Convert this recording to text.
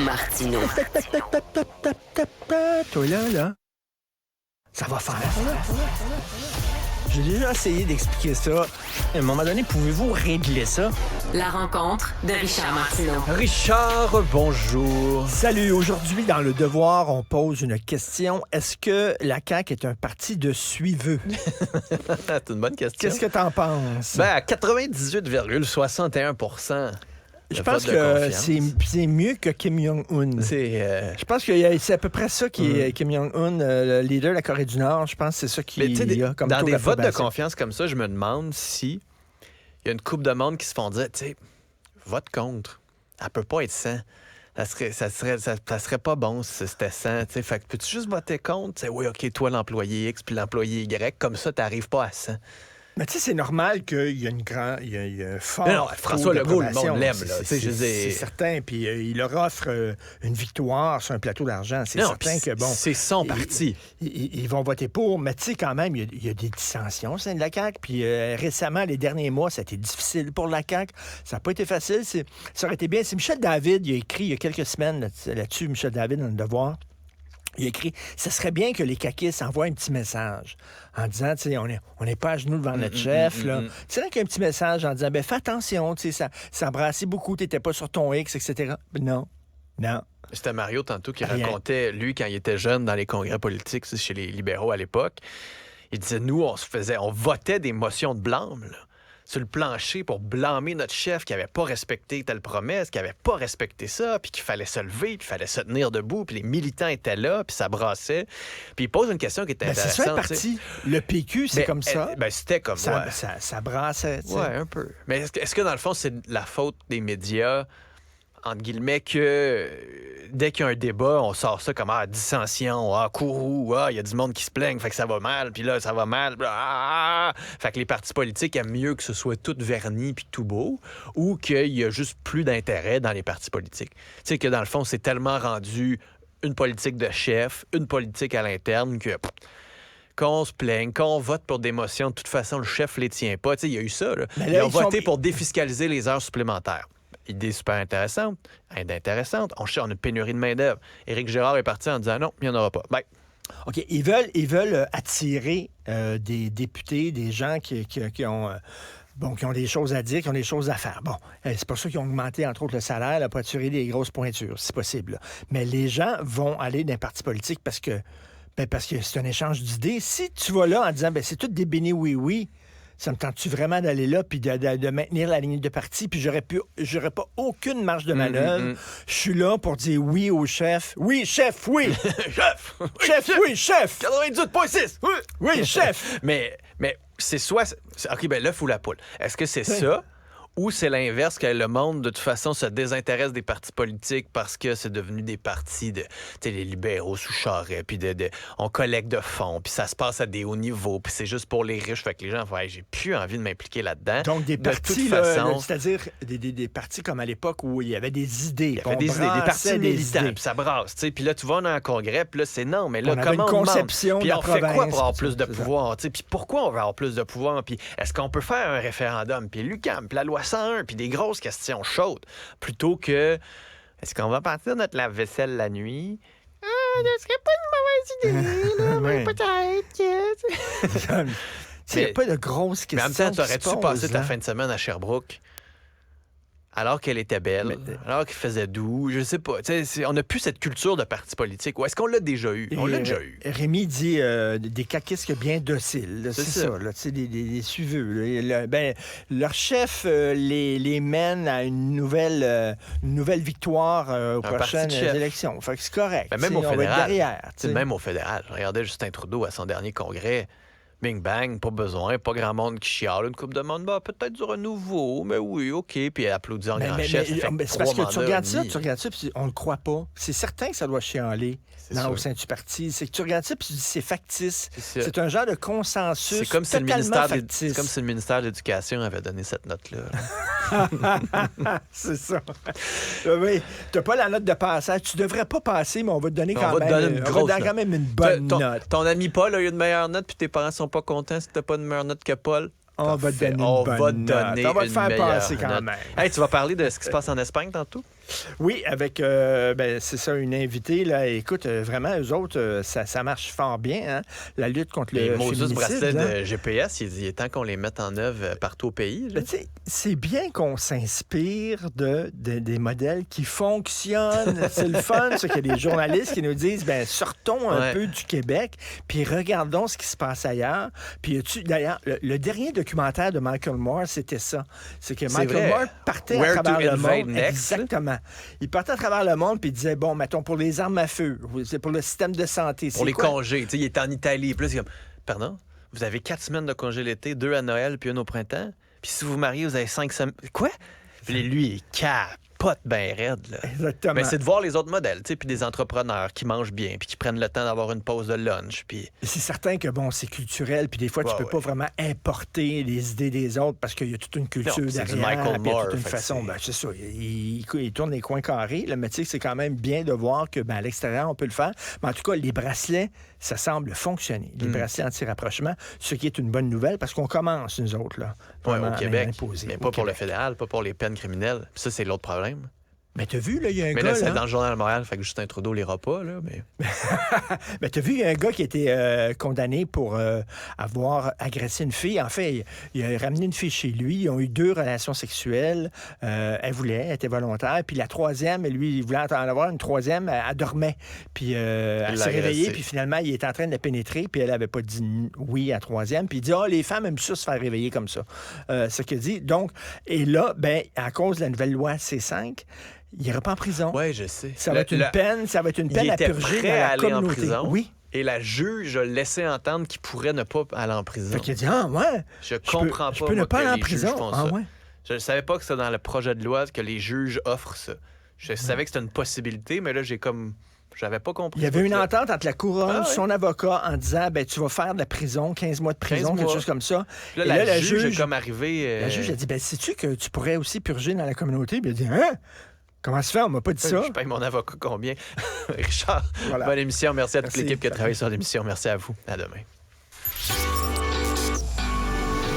Martineau. Toi là, ça va faire. J'ai déjà essayé d'expliquer ça. À un moment donné, pouvez-vous régler ça? La rencontre de Richard Martineau. Richard, bonjour. Salut, aujourd'hui, dans Le Devoir, on pose une question. Est-ce que la CAQ est un parti de suiveux? C'est une bonne question. Qu'est-ce que t'en penses? Ben, à 98,61%. Je pense que c'est mieux que Kim Jong-un. Je pense que c'est à peu près ça qui est Kim Jong-un, le leader de la Corée du Nord. Je pense que c'est ça qui y a comme dans taux des votes de d'approbation. confiance comme ça, je me demande si il y a une couple de monde qui se font dire, tu sais, vote contre. Elle peut pas être 100. Ça serait pas bon si c'était 100. T'sais. Fait que peux-tu juste voter contre? T'sais, oui, OK, toi, l'employé X puis l'employé Y, comme ça, t'arrives pas à 100. Mais tu sais, c'est normal qu'il y a il y a un fort Non, François taux Legault, le d'approbation. monde l'aime, là. C'est certain. Puis il leur offre une victoire sur un plateau d'argent. C'est certain que, bon... C'est son parti. Ils vont voter pour. Mais tu sais, quand même, il y a des dissensions au sein de la CAQ. Puis récemment, les derniers mois, ça a été difficile pour la CAQ. Ça n'a pas été facile. Ça aurait été bien. C'est Michel David, il a écrit il y a quelques semaines là-dessus, Michel David, dans Le Devoir. Il a écrit « Ça serait bien que les caquistes envoient un petit message en disant, tu sais, on n'est pas à genoux devant notre chef. là. C'est vrai qu'un petit message en disant, fais attention, tu sais, ça brassait beaucoup, t'étais pas sur ton X, etc. » Non. C'était Mario tantôt qui Rien. racontait, lui, quand il était jeune dans les congrès politiques, chez les libéraux à l'époque, il disait, nous, on votait des motions de blâme, là, sur le plancher pour blâmer notre chef qui avait pas respecté telle promesse, qui avait pas respecté ça, puis qu'il fallait se lever, puis il fallait se tenir debout, puis les militants étaient là, puis ça brassait. Puis il pose une question qui était intéressante. C'est ça le parti. Le PQ, c'est comme ça. C'était comme ça. Ça brassait. Ouais, un peu. Mais est-ce que dans le fond, c'est la faute des médias, entre guillemets, que dès qu'il y a un débat, on sort ça comme dissension, courroux, il y a du monde qui se plaigne, fait que ça va mal, puis là, ça va mal. Fait que les partis politiques aiment mieux que ce soit tout verni puis tout beau, ou qu'il y a juste plus d'intérêt dans les partis politiques. Tu sais que dans le fond, c'est tellement rendu une politique de chef, une politique à l'interne que... qu'on se plaigne, qu'on vote pour des motions, de toute façon, le chef les tient pas. Tu sais, il y a eu ça. Là. Ils ont voté pour défiscaliser les heures supplémentaires. Idée super intéressante. On a une pénurie de main-d'œuvre. Éric Girard est parti en disant non, il n'y en aura pas. Bye. OK. Ils veulent attirer des députés, des gens qui ont des choses à dire, qui ont des choses à faire. Bon, c'est pour ça qu'ils ont augmenté, entre autres, le salaire là, pour attirer des grosses pointures, c'est possible. Là. Mais les gens vont aller dans les partis politiques parce que c'est un échange d'idées. Si tu vas là en disant c'est tout des bénis oui, ça me tente-tu vraiment d'aller là puis de maintenir la ligne de parti puis j'aurais pas aucune marge de manœuvre. Je suis là pour dire oui au chef. Oui, chef, oui! Chef! Chef, oui, chef! 98,6! Oui, chef! Mais c'est soit... OK, l'œuf ou la poule. Est-ce que c'est ça? Ou c'est l'inverse, que le monde, de toute façon, se désintéresse des partis politiques parce que c'est devenu des partis de, les libéraux sous Charest, puis on collecte de fonds, puis ça se passe à des hauts niveaux, puis c'est juste pour les riches, fait que les gens font j'ai plus envie de m'impliquer là-dedans. Donc des partis, c'est-à-dire des partis comme à l'époque où il y avait des idées. Il y avait des partis militants, puis ça brasse, tu sais. Puis là, tu vas dans un congrès, puis là, c'est non, mais là, comment on conception puis de la on fait province, quoi pour avoir plus de pouvoir, tu sais? Puis pourquoi on veut avoir plus de pouvoir? Puis est-ce qu'on peut faire un référendum? Puis l'UQAM, puis la loi 101, puis des grosses questions chaudes, plutôt que est-ce qu'on va partir notre lave-vaisselle la nuit? Ce serait pas une mauvaise idée, là, mais peut-être que... Il n'y a pas de grosses questions. Mais en même temps, t'aurais-tu passé ta fin de semaine à Sherbrooke? Alors qu'elle était belle, alors qu'il faisait doux, je sais pas. On n'a plus cette culture de parti politique. Ou est-ce qu'on l'a déjà eu? On l'a déjà eu. Rémi dit des caquistes bien dociles. Là, c'est ça. Là, des suiveux. Leur chef les mène à une nouvelle victoire aux prochaines élections. Fait que c'est correct. Mais même au fédéral. Derrière, même au fédéral. Je regardais Justin Trudeau à son dernier congrès. Bing bang, pas besoin, pas grand monde qui chiale. Une couple de monde, peut-être du renouveau, mais oui, OK. Puis applaudit en grand chef. C'est parce que tu regardes ça, puis on le croit pas. C'est certain que ça doit chialer au sein du parti. C'est que tu regardes ça, puis tu dis c'est factice. C'est un genre de consensus. C'est comme si factice. C'est comme si le ministère de l'Éducation avait donné cette note-là. C'est ça. Oui, t'as pas la note de passage. Tu devrais pas passer, mais on va te donner quand même une bonne note. Ton ami Paul a eu une meilleure note, puis tes parents sont pas contents si t'as pas une meilleure note que Paul. On va te donner une bonne note. On va te faire passer quand même. Hey, tu vas parler de ce qui se passe en Espagne tantôt? Oui, avec, c'est ça, une invitée, là. Écoute, vraiment, eux autres, ça marche fort bien, hein? La lutte contre Les le Moses féminicide. bracelets là. de GPS, il est temps qu'on les mette en œuvre partout au pays. Ben, tu sais, c'est bien qu'on s'inspire des modèles qui fonctionnent. C'est le fun, ça, qu'il y a des journalistes qui nous disent, sortons un peu du Québec, puis regardons ce qui se passe ailleurs. Puis, d'ailleurs, le dernier documentaire de Michael Moore, c'était ça. C'est que Michael Moore partait Where à travers le monde. Next, Exactement. Il partait à travers le monde, puis il disait, bon, mettons, pour les armes à feu, c'est pour le système de santé. Pour les congés. Tu sais, il est en Italie. Puis là, c'est comme, pardon? Vous avez 4 semaines de congé l'été, 2 à Noël, puis 1 au printemps. Puis si vous vous mariez, vous avez 5 semaines. Quoi? Puis lui, il capote bien raide. Là. Exactement. Mais c'est de voir les autres modèles, tu sais, puis des entrepreneurs qui mangent bien, puis qui prennent le temps d'avoir une pause de lunch. Puis... C'est certain que, bon, c'est culturel, puis des fois, tu peux pas vraiment importer les idées des autres parce qu'il y a toute une culture non, c'est derrière. du Michael puis il y a Moore, toute une façon. C'est ça. Il tourne les coins carrés. Le métier, c'est quand même bien de voir que, à l'extérieur, on peut le faire. Mais en tout cas, les bracelets, ça semble fonctionner. Les bracelets anti-rapprochement, ce qui est une bonne nouvelle parce qu'on commence, nous autres, là. Au Québec. Mais pas pour Québec. le fédéral, pas pour les peines criminelles. Puis ça, c'est l'autre problème. Mais t'as vu, là, il y a un mais gars... là, c'est dans le Journal de Montréal, fait que Justin Trudeau lira pas, là, mais... Mais t'as vu, il y a un gars qui a été condamné pour avoir agressé une fille. En fait, il a ramené une fille chez lui. Ils ont eu 2 relations sexuelles. Elle était volontaire. Puis la troisième, lui, il voulait en avoir une troisième. Elle dormait. Puis elle s'est réveillée. Puis finalement, il était en train de la pénétrer. Puis elle avait pas dit oui à la troisième. Puis il dit, les femmes aiment ça se faire réveiller comme ça. Ce qu'il dit. Donc, et là, à cause de la nouvelle loi C5, il n'ira pas en prison. Oui, je sais. Ça va être une peine à purger dans la communauté. En prison, oui. Et la juge a laissé entendre qu'il pourrait ne pas aller en prison. Fait qu'il a dit, ouais. Je comprends pas. Je peux ne pas aller en prison. Ouais. Je ne savais pas que c'était dans le projet de loi que les juges offrent ça. Je savais que c'était une possibilité, mais là, j'avais pas compris. Il y avait une entente entre la couronne, son avocat, en disant, tu vas faire de la prison, 15 mois de prison, quelque chose comme ça. Là, et là, la juge est comme arrivée... La juge a dit, sais-tu que tu pourrais aussi purger dans la communauté? Puis il a dit, hein? Comment se fait? On m'a pas dit ça. Je paye mon avocat combien? Richard, bonne émission. Merci à toute l'équipe qui a travaillé sur l'émission. Merci à vous. À demain.